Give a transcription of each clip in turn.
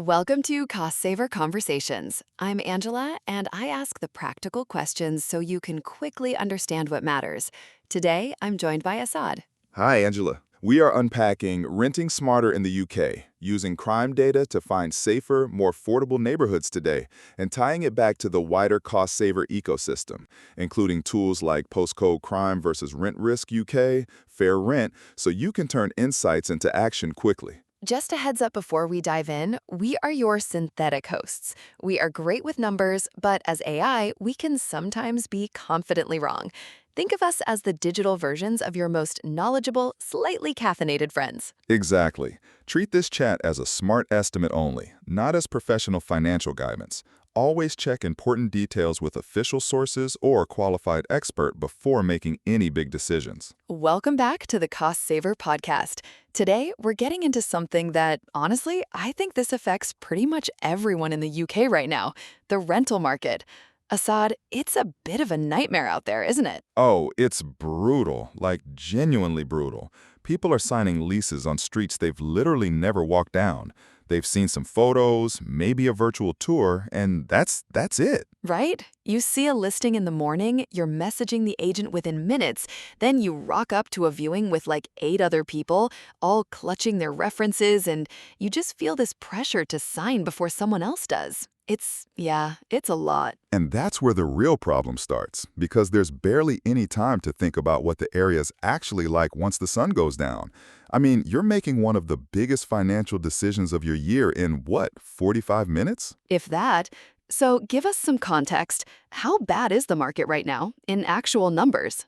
Welcome to Cost Saver Conversations. I'm Angela, and I ask the practical questions so you can quickly understand what matters. Today, I'm joined by Assad. Hi, Angela. We are unpacking renting smarter in the UK, using crime data to find safer, more affordable neighborhoods today, and tying it back to the wider cost saver ecosystem, including tools like Postcode Crime versus Rent Risk UK, Fair Rent, so you can turn insights into action quickly. Just a heads up before we dive in, we are your synthetic hosts. We are great with numbers, but as AI, we can sometimes be confidently wrong. Think of us as the digital versions of your most knowledgeable, slightly caffeinated friends. Exactly. Treat this chat as a smart estimate only, not as professional financial guidance. Always check important details with official sources or a qualified expert before making any big decisions. Welcome back to the Cost Saver podcast. Today, we're getting into something that, honestly, I think this affects pretty much everyone in the UK right now, the rental market. Assad, it's a bit of a nightmare out there, isn't it? Oh, it's brutal, like genuinely brutal. People are signing leases on streets they've literally never walked down. They've seen some photos, maybe a virtual tour, and that's it. Right? You see a listing in the morning, you're messaging the agent within minutes, then you rock up to a viewing with like 8 other people, all clutching their references, and you just feel this pressure to sign before someone else does. It's a lot. And that's where the real problem starts, because there's barely any time to think about what the area's actually like once the sun goes down. I mean, you're making one of the biggest financial decisions of your year in what, 45 minutes? If that. So give us some context. How bad is the market right now in actual numbers?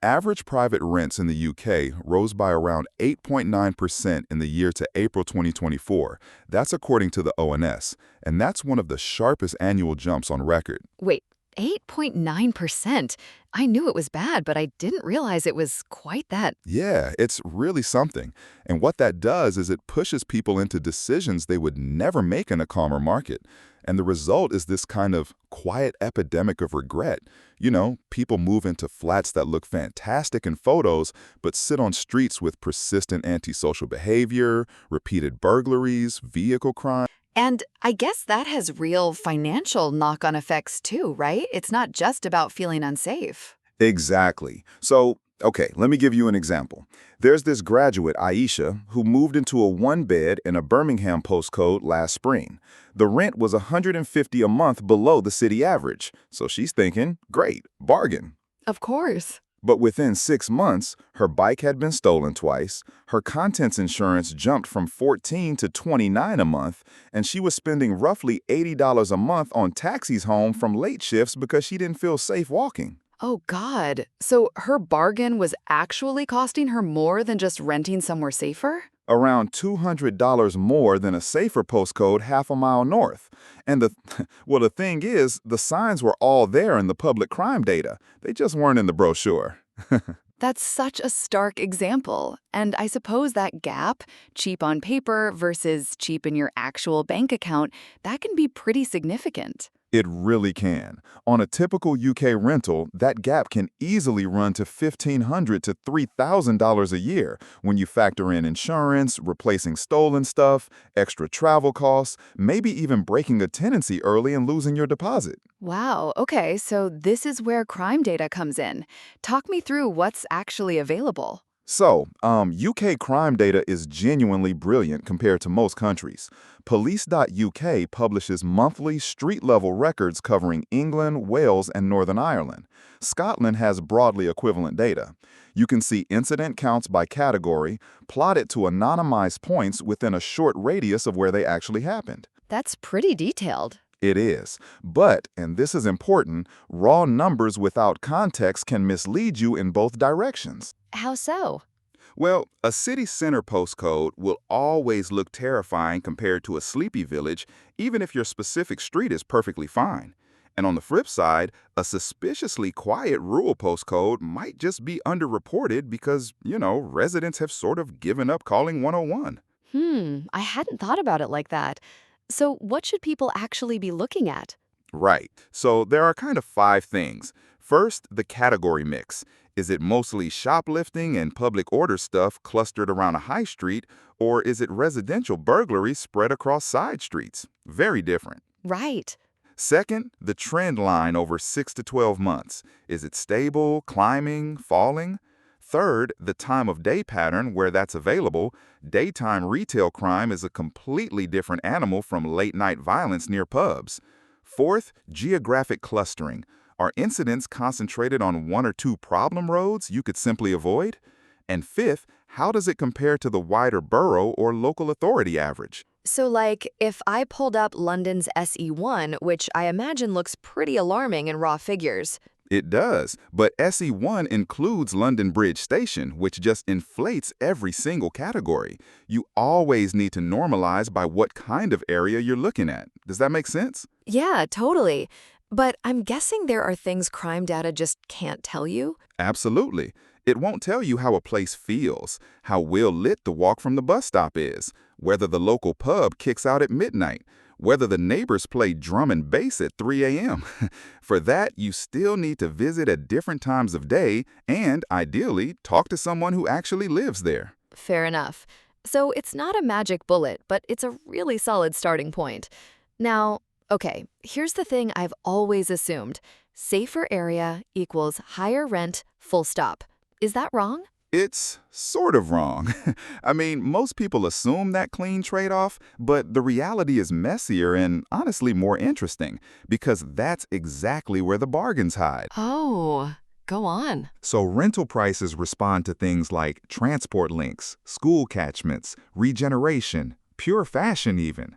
Average private rents in the UK rose by around 8.9% in the year to April 2024. That's according to the ONS, and that's one of the sharpest annual jumps on record. Wait, 8.9%. I knew it was bad, but I didn't realize it was quite that. Yeah, it's really something. And what that does is it pushes people into decisions they would never make in a calmer market. And the result is this kind of quiet epidemic of regret. You know, people move into flats that look fantastic in photos, but sit on streets with persistent antisocial behavior, repeated burglaries, vehicle crime. And I guess that has real financial knock-on effects too, right? It's not just about feeling unsafe. Exactly. Okay, let me give you an example. There's this graduate, Aisha, who moved into a one-bed in a Birmingham postcode last spring. The rent was $150 a month below the city average, so she's thinking, great, bargain. Of course. But within 6 months, her bike had been stolen twice, her contents insurance jumped from $14 to $29 a month, and she was spending roughly $80 a month on taxis home from late shifts because she didn't feel safe walking. Oh, God. So her bargain was actually costing her more than just renting somewhere safer? Around $200 more than a safer postcode half a mile north. And the thing is, the signs were all there in the public crime data. They just weren't in the brochure. That's such a stark example. And I suppose that gap, cheap on paper versus cheap in your actual bank account, that can be pretty significant. It really can. On a typical UK rental, that gap can easily run to $1,500 to $3,000 a year when you factor in insurance, replacing stolen stuff, extra travel costs, maybe even breaking a tenancy early and losing your deposit. Wow, okay, so this is where crime data comes in. Talk me through what's actually available. UK crime data is genuinely brilliant compared to most countries. Police.uk publishes monthly street-level records covering England, Wales, and Northern Ireland. Scotland has broadly equivalent data. You can see incident counts by category, plotted to anonymized points within a short radius of where they actually happened. That's pretty detailed. It is. But, and this is important, raw numbers without context can mislead you in both directions. How so? Well, a city center postcode will always look terrifying compared to a sleepy village, even if your specific street is perfectly fine. And on the flip side, a suspiciously quiet rural postcode might just be underreported because, residents have sort of given up calling 101. I hadn't thought about it like that. So what should people actually be looking at? Right. So there are kind of 5 things. First, the category mix. Is it mostly shoplifting and public order stuff clustered around a high street, or is it residential burglary spread across side streets? Very different. Right. Second, the trend line over 6 to 12 months. Is it stable, climbing, falling? Third, the time of day pattern where that's available. Daytime retail crime is a completely different animal from late-night violence near pubs. Fourth, geographic clustering. Are incidents concentrated on one or two problem roads you could simply avoid? And fifth, how does it compare to the wider borough or local authority average? So, like, if I pulled up London's SE1, which I imagine looks pretty alarming in raw figures. It does, but SE1 includes London Bridge Station, which just inflates every single category. You always need to normalize by what kind of area you're looking at. Does that make sense? Yeah, totally. But I'm guessing there are things crime data just can't tell you. Absolutely. It won't tell you how a place feels, how well lit the walk from the bus stop is, whether the local pub kicks out at midnight, whether the neighbors play drum and bass at 3 a.m. For that, you still need to visit at different times of day and, ideally, talk to someone who actually lives there. Fair enough. So it's not a magic bullet, but it's a really solid starting point. Now, okay, here's the thing I've always assumed. Safer area equals higher rent, full stop. Is that wrong? It's sort of wrong. I mean, most people assume that clean trade-off, but the reality is messier and honestly more interesting, because that's exactly where the bargains hide. Oh, go on. So rental prices respond to things like transport links, school catchments, regeneration, pure fashion even.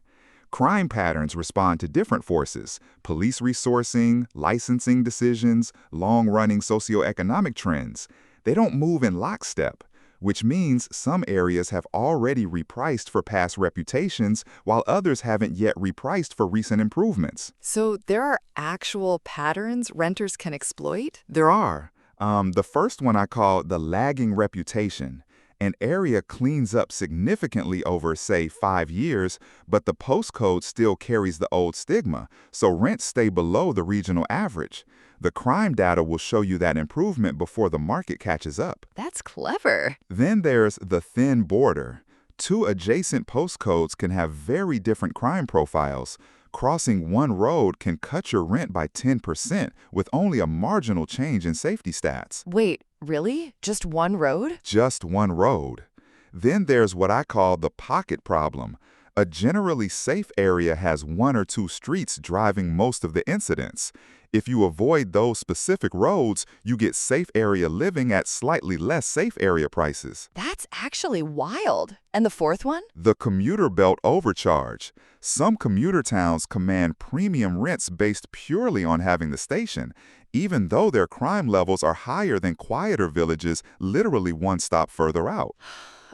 Crime patterns respond to different forces: police resourcing, licensing decisions, long-running socioeconomic trends. They don't move in lockstep, which means some areas have already repriced for past reputations while others haven't yet repriced for recent improvements. So there are actual patterns renters can exploit? There are. The first one I call the lagging reputation. An area cleans up significantly over, say, 5 years, but the postcode still carries the old stigma, so rents stay below the regional average. The crime data will show you that improvement before the market catches up. That's clever. Then there's the thin border. Two adjacent postcodes can have very different crime profiles. Crossing one road can cut your rent by 10% with only a marginal change in safety stats. Wait, really? Just one road? Just one road. Then there's what I call the pocket problem. A generally safe area has one or two streets driving most of the incidents. If you avoid those specific roads, you get safe area living at slightly less safe area prices. That's actually wild. And the fourth one? The commuter belt overcharge. Some commuter towns command premium rents based purely on having the station, even though their crime levels are higher than quieter villages literally one stop further out.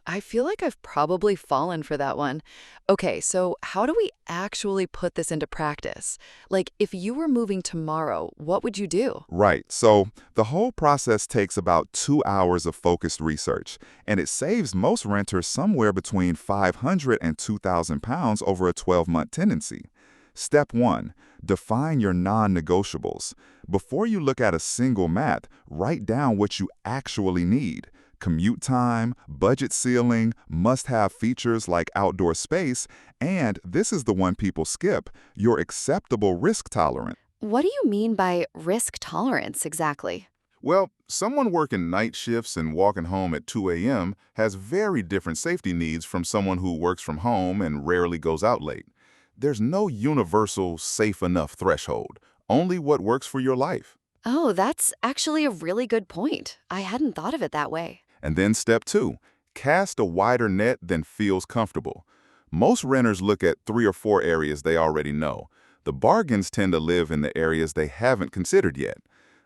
I feel like I've probably fallen for that one. Okay, so how do we actually put this into practice? Like, if you were moving tomorrow, what would you do? Right, so the whole process takes about 2 hours of focused research, and it saves most renters somewhere between £500 and £2,000 over a 12-month tenancy. Step 1. Define your non-negotiables. Before you look at a single map, write down what you actually need. Commute time, budget ceiling, must-have features like outdoor space, and this is the one people skip, your acceptable risk tolerance. What do you mean by risk tolerance exactly? Well, someone working night shifts and walking home at 2 a.m. has very different safety needs from someone who works from home and rarely goes out late. There's no universal safe enough threshold, only what works for your life. Oh, that's actually a really good point. I hadn't thought of it that way. And then step 2, cast a wider net than feels comfortable. Most renters look at 3 or 4 areas they already know. The bargains tend to live in the areas they haven't considered yet.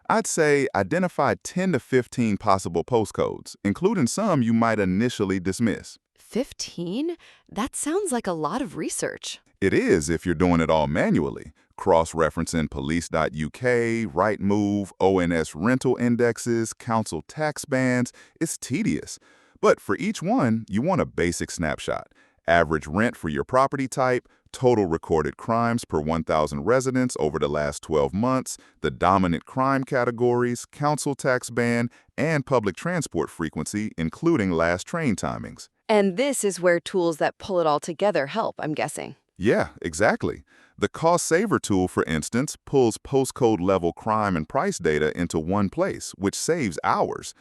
I'd say identify 10 to 15 possible postcodes, including some you might initially dismiss. 15? That sounds like a lot of research. It is if you're doing it all manually, cross-referencing police.uk, Rightmove, ONS rental indexes, council tax bands. It's tedious. But for each one, you want a basic snapshot. average rent for your property type, total recorded crimes per 1,000 residents over the last 12 months, the dominant crime categories, council tax ban, and public transport frequency, including last train timings. And this is where tools that pull it all together help, I'm guessing. Yeah, exactly. The Cost Saver tool, for instance, pulls postcode-level crime and price data into one place, which saves hours.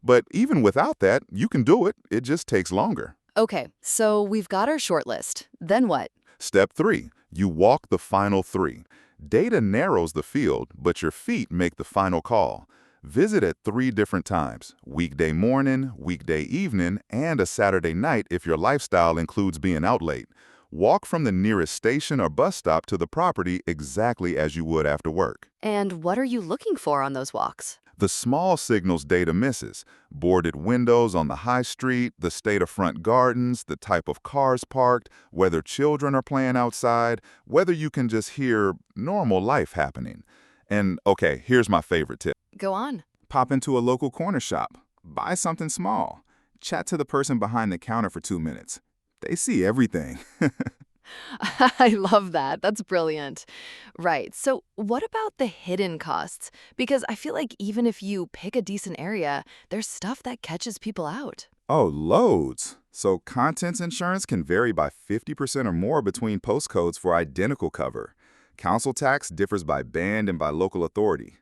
But even without that, you can do it. It just takes longer. Okay, so we've got our short list. Then what? Step 3. You walk the final 3. Data narrows the field, but your feet make the final call. Visit at 3 different times: weekday morning, weekday evening, and a Saturday night if your lifestyle includes being out late. Walk from the nearest station or bus stop to the property exactly as you would after work. And what are you looking for on those walks? The small signals data misses: boarded windows on the high street, the state of front gardens, the type of cars parked, whether children are playing outside, whether you can just hear normal life happening. And okay, here's my favorite tip. Go on. Pop into a local corner shop. Buy something small. Chat to the person behind the counter for 2 minutes. They see everything. I love that. That's brilliant. Right. So, what about the hidden costs? Because I feel like even if you pick a decent area, there's stuff that catches people out. Oh, loads. So contents insurance can vary by 50% or more between postcodes for identical cover. Council tax differs by band and by local authority.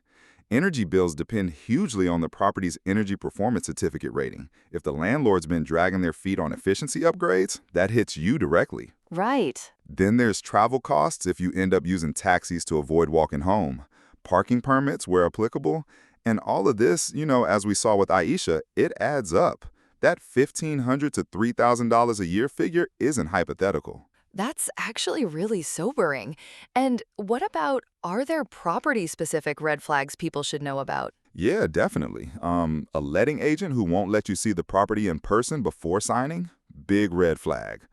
Energy bills depend hugely on the property's energy performance certificate rating. If the landlord's been dragging their feet on efficiency upgrades, that hits you directly. Right. Then there's travel costs if you end up using taxis to avoid walking home, parking permits where applicable, and all of this, as we saw with Aisha, it adds up. That $1,500 to $3,000 a year figure isn't hypothetical. That's actually really sobering. And what about, are there property-specific red flags people should know about? Yeah, definitely. A letting agent who won't let you see the property in person before signing? Big red flag.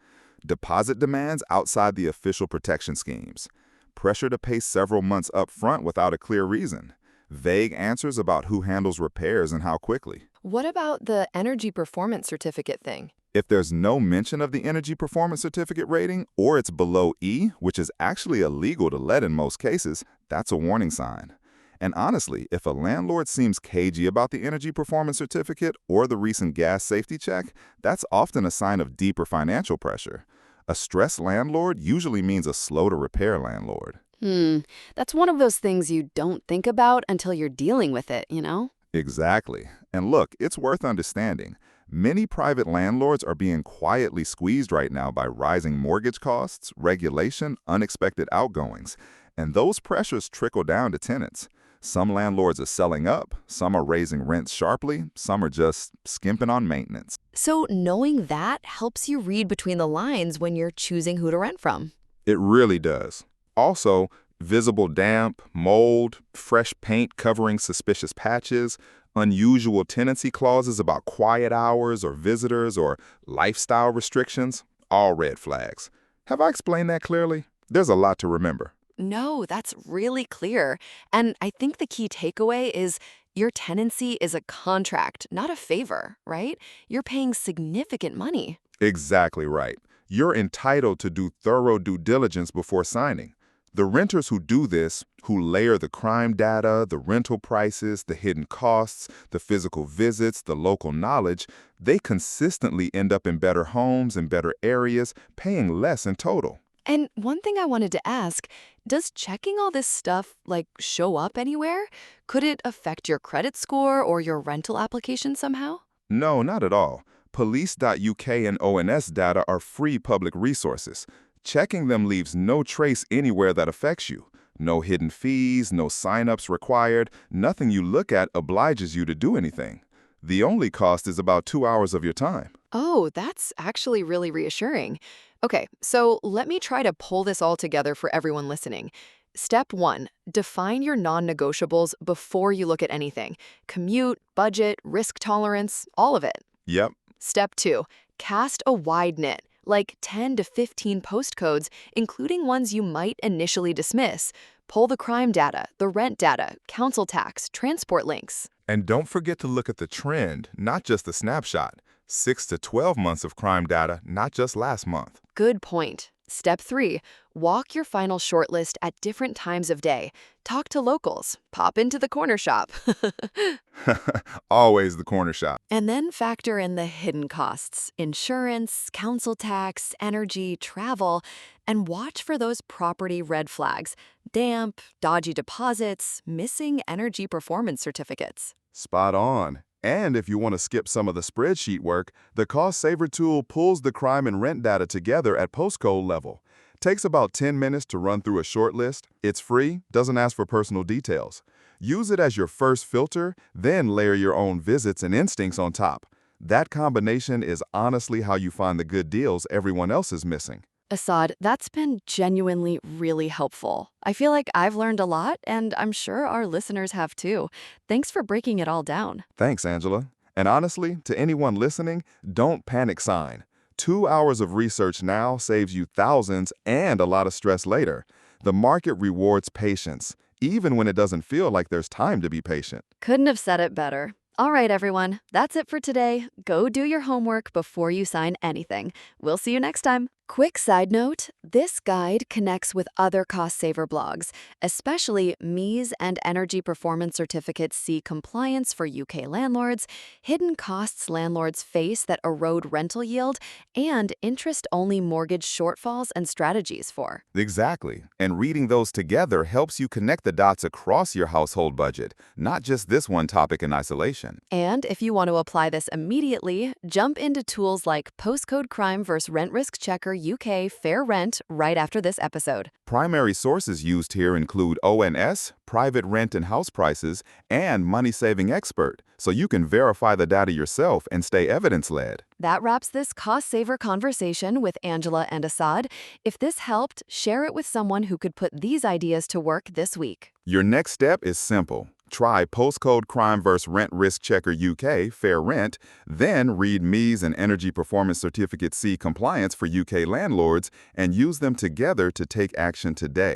Deposit demands outside the official protection schemes. Pressure to pay several months up front without a clear reason. Vague answers about who handles repairs and how quickly. What about the energy performance certificate thing? If there's no mention of the energy performance certificate rating, or it's below E, which is actually illegal to let in most cases, that's a warning sign. And honestly, if a landlord seems cagey about the energy performance certificate or the recent gas safety check, that's often a sign of deeper financial pressure. A stressed landlord usually means a slow-to-repair landlord. That's one of those things you don't think about until you're dealing with it, you know? Exactly. And look, it's worth understanding. Many private landlords are being quietly squeezed right now by rising mortgage costs, regulation, unexpected outgoings, and those pressures trickle down to tenants. Some landlords are selling up, some are raising rents sharply, some are just skimping on maintenance. So knowing that helps you read between the lines when you're choosing who to rent from. It really does. Also, visible damp, mold, fresh paint covering suspicious patches, unusual tenancy clauses about quiet hours or visitors or lifestyle restrictions, all red flags. Have I explained that clearly? There's a lot to remember. No, that's really clear. And I think the key takeaway is your tenancy is a contract, not a favor, right? You're paying significant money. Exactly right. You're entitled to do thorough due diligence before signing. The renters who do this, who layer the crime data, the rental prices, the hidden costs, the physical visits, the local knowledge, they consistently end up in better homes and better areas, paying less in total. And one thing I wanted to ask, does checking all this stuff, show up anywhere? Could it affect your credit score or your rental application somehow? No, not at all. Police.uk and ONS data are free public resources. Checking them leaves no trace anywhere that affects you. No hidden fees, no sign-ups required, nothing you look at obliges you to do anything. The only cost is about 2 hours of your time. Oh, that's actually really reassuring. Okay, so let me try to pull this all together for everyone listening. Step 1, define your non-negotiables before you look at anything. Commute, budget, risk tolerance, all of it. Yep. Step 2, cast a wide net, like 10 to 15 postcodes, including ones you might initially dismiss. Pull the crime data, the rent data, council tax, transport links. And don't forget to look at the trend, not just the snapshot. 6 to 12 months of crime data, not just last month. Good point. Step 3. Walk your final shortlist at different times of day. Talk to locals. Pop into the corner shop. Always the corner shop. And then factor in the hidden costs: insurance, council tax, energy, travel, and watch for those property red flags: damp, dodgy deposits, missing energy performance certificates. Spot on. And if you want to skip some of the spreadsheet work, the Cost Saver tool pulls the crime and rent data together at postcode level. Takes about 10 minutes to run through a short list. It's free, doesn't ask for personal details. Use it as your first filter, then layer your own visits and instincts on top. That combination is honestly how you find the good deals everyone else is missing. Assad, that's been genuinely really helpful. I feel like I've learned a lot, and I'm sure our listeners have too. Thanks for breaking it all down. Thanks, Angela. And honestly, to anyone listening, don't panic sign. 2 hours of research now saves you thousands and a lot of stress later. The market rewards patience, even when it doesn't feel like there's time to be patient. Couldn't have said it better. All right, everyone, that's it for today. Go do your homework before you sign anything. We'll see you next time. Quick side note, this guide connects with other cost saver blogs, especially MEES and Energy Performance Certificate C compliance for UK landlords, hidden costs landlords face that erode rental yield, and interest-only mortgage shortfalls and strategies for. Exactly. And reading those together helps you connect the dots across your household budget, not just this one topic in isolation. And if you want to apply this immediately, jump into tools like Postcode Crime vs. Rent Risk Checker UK Fair Rent right after this episode. Primary sources used here include ONS, private rent and house prices, and Money Saving Expert, so you can verify the data yourself and stay evidence-led. That wraps this cost saver conversation with Angela and Assad. If this helped, share it with someone who could put these ideas to work this week. Your next step is simple. Try Postcode Crime vs. Rent Risk Checker UK Fair Rent, then read MEES and Energy Performance Certificate C compliance for UK landlords and use them together to take action today.